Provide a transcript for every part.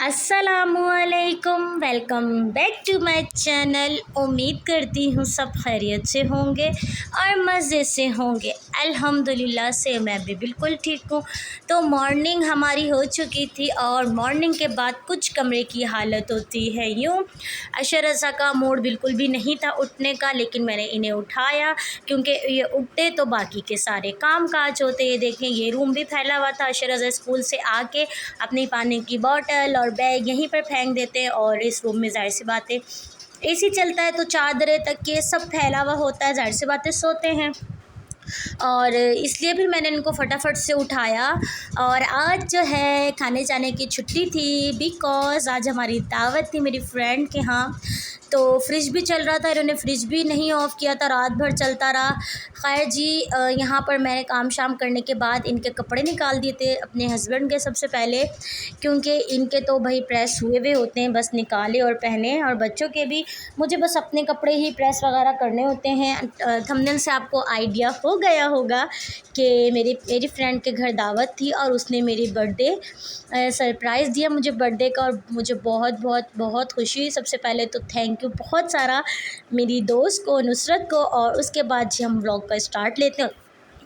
अस्सलामुअलैकुम, welcome back to my channel. उम्मीद करती हूँ सब खैरियत से होंगे और मज़े से होंगे। अल्हम्दुलिल्लाह से मैं भी बिल्कुल ठीक हूँ। तो मॉर्निंग हमारी हो चुकी थी और मॉर्निंग के बाद कुछ कमरे की हालत होती है यूँ। अशरज़ा का मूड बिल्कुल भी नहीं था उठने का, लेकिन मैंने इन्हें उठाया क्योंकि ये उठते तो बाकी के सारे काम काज होते। ये देखें, ये रूम भी फैला हुआ था। अशरज़ा स्कूल से आके अपनी पानी की बॉटल और बैग यहीं पर फेंक देते हैं और इस रूम में ज़ाहिर सी बात है एसी चलता है तो चादरें तक ये सब फैला हुआ होता है, ज़ाहिर सी बातें सोते हैं। और इसलिए फिर मैंने इनको फटाफट से उठाया। और आज जो है खाने जाने की छुट्टी थी, बिकॉज़ आज हमारी दावत थी मेरी फ्रेंड के यहाँ। तो फ्रिज भी चल रहा था, इन्होंने फ्रिज भी नहीं ऑफ़ किया था, रात भर चलता रहा। खैर जी, यहाँ पर मैंने काम शाम करने के बाद इनके कपड़े निकाल दिए थे अपने हस्बैंड के सबसे पहले, क्योंकि इनके तो भाई प्रेस हुए हुए होते हैं, बस निकाले और पहने। और बच्चों के भी मुझे बस अपने कपड़े ही प्रेस वगैरह करने होते हैं। थंबनेल से आपको आइडिया हो गया होगा कि मेरी फ्रेंड के घर दावत थी और उसने मेरी बर्थडे सरप्राइज़ दिया मुझे बर्थडे का, और मुझे बहुत बहुत बहुत खुशी हुई। सबसे पहले तो थैंक यू बहुत सारा मेरी दोस्त को, नुसरत को। और उसके बाद जी हम व्लॉग का स्टार्ट लेते हैं।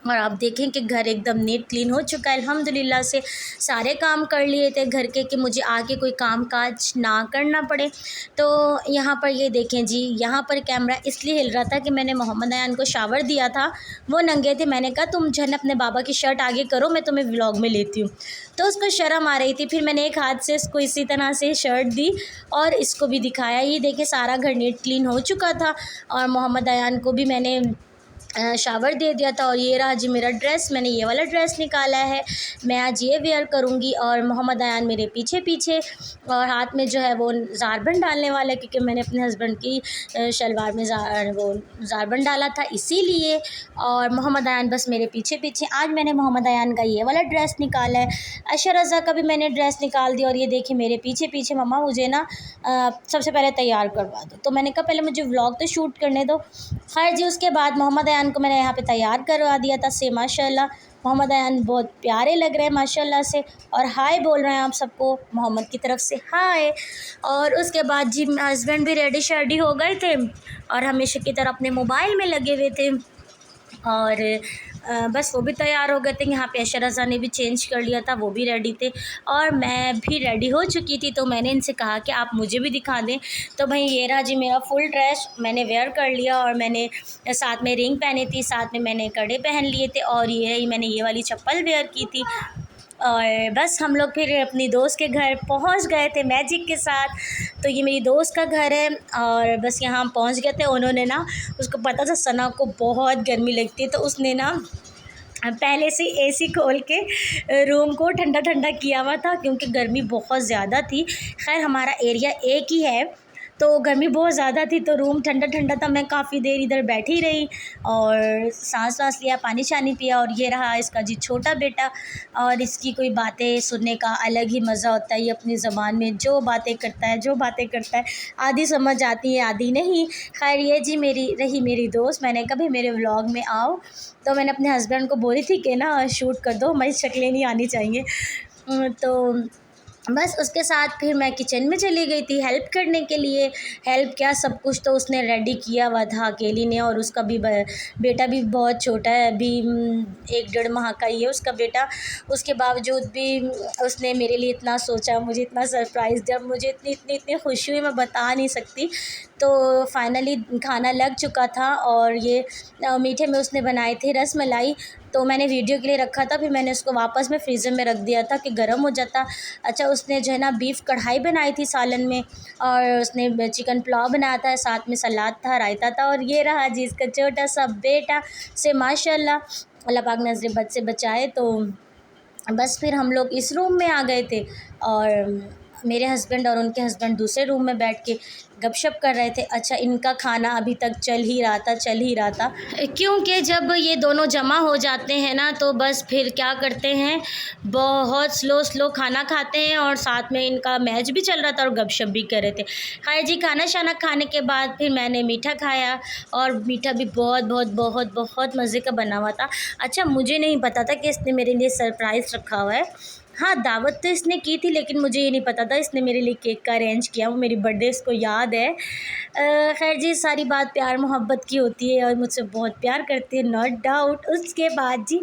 और आप देखें कि घर एकदम नीट क्लीन हो चुका है अल्हम्दुलिल्लाह से। सारे काम कर लिए थे घर के कि मुझे आगे कोई काम काज ना करना पड़े। तो यहाँ पर ये देखें जी, यहाँ पर कैमरा इसलिए हिल रहा था कि मैंने मोहम्मद अयान को शावर दिया था, वो नंगे थे। मैंने कहा तुम जन अपने बाबा की शर्ट आगे करो, मैं तुम्हें व्लॉग में लेती हूँ। तो उसको शर्म आ रही थी, फिर मैंने एक हाथ से इसको इसी तरह से शर्ट दी और इसको भी दिखाया। ये देखिए सारा घर नीट क्लीन हो चुका था और मोहम्मद अयान को भी मैंने शावर दे दिया था। और ये रहा जी मेरा ड्रेस, मैंने ये वाला ड्रेस निकाला है, मैं आज ये वेयर करूँगी। और मोहम्मद अयान मेरे पीछे पीछे, और हाथ में जो है वो ज़ारबंद डालने वाला है, क्योंकि मैंने अपने हस्बैंड की शलवार में वो ज़ारबंद डाला था इसीलिए। और मोहम्मद अयान बस मेरे पीछे पीछे। आज मैंने मोहम्मद अयान का ये वाला ड्रेस निकाला है, अशरज़ा का भी मैंने ड्रेस निकाल दिया। और ये देखिए मेरे पीछे पीछे, मम्मा मुझे ना सबसे पहले तैयार करवा दो। तो मैंने कहा पहले मुझे व्लॉग तो शूट करने दो। खैर जी, उसके बाद मोहम्मद अयान को मैंने यहाँ पे तैयार करवा दिया था से माशाल्लाह। मोहम्मद अयान बहुत प्यारे लग रहे हैं माशाल्लाह से, और हाय बोल रहे हैं आप सबको मोहम्मद की तरफ से हाय। और उसके बाद जी हस्बैंड भी रेडी शेडी हो गए थे और हमेशा की तरह अपने मोबाइल में लगे हुए थे। और बस वो भी तैयार हो गए थे। यहाँ पे अशरज़ा ने भी चेंज कर लिया था, वो भी रेडी थे और मैं भी रेडी हो चुकी थी। तो मैंने इनसे कहा कि आप मुझे भी दिखा दें। तो भाई ये रहा जी मेरा फुल ड्रेस मैंने वेयर कर लिया, और मैंने साथ में रिंग पहनी थी, साथ में मैंने कड़े पहन लिए थे, और ये रही मैंने ये वाली चप्पल वेयर की थी। और बस हम लोग फिर अपनी दोस्त के घर पहुंच गए थे मैजिक के साथ। तो ये मेरी दोस्त का घर है और बस यहाँ हम पहुँच गए थे। उन्होंने ना, उसको पता था सना को बहुत गर्मी लगती है, तो उसने ना पहले से एसी खोल के रूम को ठंडा ठंडा किया हुआ था, क्योंकि गर्मी बहुत ज़्यादा थी। खैर हमारा एरिया एक ही है तो गर्मी बहुत ज़्यादा थी, तो रूम ठंडा ठंडा था। मैं काफ़ी देर इधर बैठी रही और सांस वाँस लिया, पानी शानी पिया। और ये रहा इसका जी छोटा बेटा, और इसकी कोई बातें सुनने का अलग ही मज़ा होता है। ये अपनी ज़बान में जो बातें करता है, आधी समझ आती है आधी नहीं। खैर ये जी मेरी दोस्त, मैंने कभी मेरे व्लॉग में आओ, तो मैंने अपने हस्बैंड को बोली थी कि ना शूट कर दो, हमारी शक्लें नहीं आनी चाहिए। तो बस उसके साथ फिर मैं किचन में चली गई थी हेल्प करने के लिए। हेल्प क्या, सब कुछ तो उसने रेडी किया हुआ था अकेली ने। और उसका भी बेटा भी बहुत छोटा है, अभी 1 डेढ़ माह का ही है उसका बेटा। उसके बावजूद भी उसने मेरे लिए इतना सोचा, मुझे इतना सरप्राइज़ दिया, मुझे इतनी खुशी हुई मैं बता नहीं सकती। तो फाइनली खाना लग चुका था, और ये मीठे में उसने बनाए थे रस मलाई, तो मैंने वीडियो के लिए रखा था, फिर मैंने उसको वापस में फ्रीज़र में रख दिया था कि गर्म हो जाता। अच्छा, उसने जो है ना बीफ कढ़ाई बनाई थी सालन में, और उसने चिकन पुलाव बनाया था, साथ में सलाद था, रायता था। और ये रहा जी इसका छोटा सा बेटा से माशाल्लाह, अल्लाह पाक नज़र बद से बचाए। तो बस फिर हम लोग इस रूम में आ गए थे, और मेरे हस्बैंड और उनके हस्बैंड दूसरे रूम में बैठ के गपशप कर रहे थे। अच्छा, इनका खाना अभी तक चल ही रहा था, क्योंकि जब ये दोनों जमा हो जाते हैं ना, तो बस फिर क्या करते हैं, बहुत स्लो खाना खाते हैं, और साथ में इनका मैच भी चल रहा था और गपशप भी कर रहे थे। खैर जी, खाना शाना खाने के बाद फिर मैंने मीठा खाया, और मीठा भी बहुत बहुत बहुत बहुत मज़े का बना हुआ था। अच्छा, मुझे नहीं पता था कि इसने मेरे लिए सरप्राइज़ रखा हुआ है। हाँ, दावत तो इसने की थी लेकिन मुझे ये नहीं पता था इसने मेरे लिए केक का अरेंज किया। वो मेरी बर्थडे इसको याद है। ख़ैर जी, सारी बात प्यार मोहब्बत की होती है और मुझसे बहुत प्यार करती है, नॉट डाउट। उसके बाद जी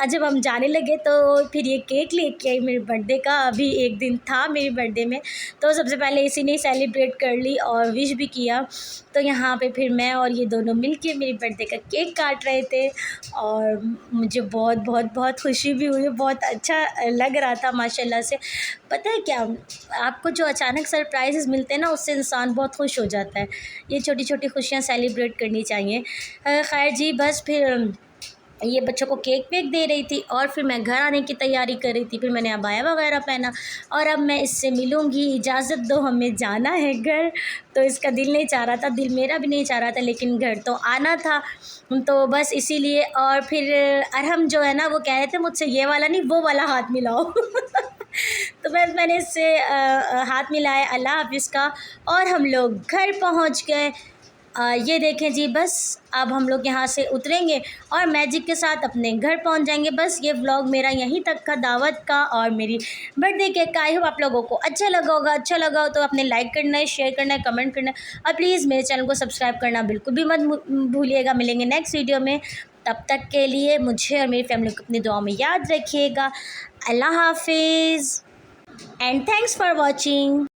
जब हम जाने लगे तो फिर ये केक लेके आई मेरे बर्थडे का। अभी एक दिन था मेरी बर्थडे में, तो सबसे पहले इसी ने सेलिब्रेट कर ली और विश भी किया। तो यहाँ पे फिर मैं और ये दोनों मिलके मेरी बर्थडे का केक काट रहे थे और मुझे बहुत बहुत बहुत खुशी भी हुई, बहुत अच्छा लग रहा था माशाल्लाह से। पता है क्या, आपको जो अचानक सरप्राइज़ेज़ मिलते हैं ना, उससे इंसान बहुत खुश हो जाता है। ये छोटी छोटी खुशियाँ सेलिब्रेट करनी चाहिए। खैर जी, बस फिर ये बच्चों को केक वेक दे रही थी और फिर मैं घर आने की तैयारी कर रही थी। फिर मैंने अबाया वगैरह पहना और अब मैं इससे मिलूँगी, इजाज़त दो, हमें जाना है घर। तो इसका दिल नहीं चाह रहा था, दिल मेरा भी नहीं चाह रहा था, लेकिन घर तो आना था। तो बस इसीलिए। और फिर अरहम जो है ना, वो कह रहे थे मुझसे ये वाला नहीं वो वाला हाथ मिलाओ। तो बस मैंने इससे हाथ मिलाया अल्लाह हाफ़िज़ का और हम लोग घर पहुंच गए। ये देखें जी, बस अब हम लोग यहाँ से उतरेंगे और मैजिक के साथ अपने घर पहुँच जाएंगे। बस ये व्लॉग मेरा यहीं तक का, दावत का और मेरी बर्थडे केक का। आई होप आप लोगों को अच्छा लगा होगा। अच्छा लगा हो तो अपने लाइक करना है, शेयर करना है, कमेंट करना है और प्लीज़ मेरे चैनल को सब्सक्राइब करना बिल्कुल भी मत भूलिएगा। मिलेंगे नेक्स्ट वीडियो में, तब तक के लिए मुझे और मेरी फैमिली को अपनी दुआ में याद रखिएगा। अल्लाह हाफिज़ एंड थैंक्स फॉर वॉचिंग।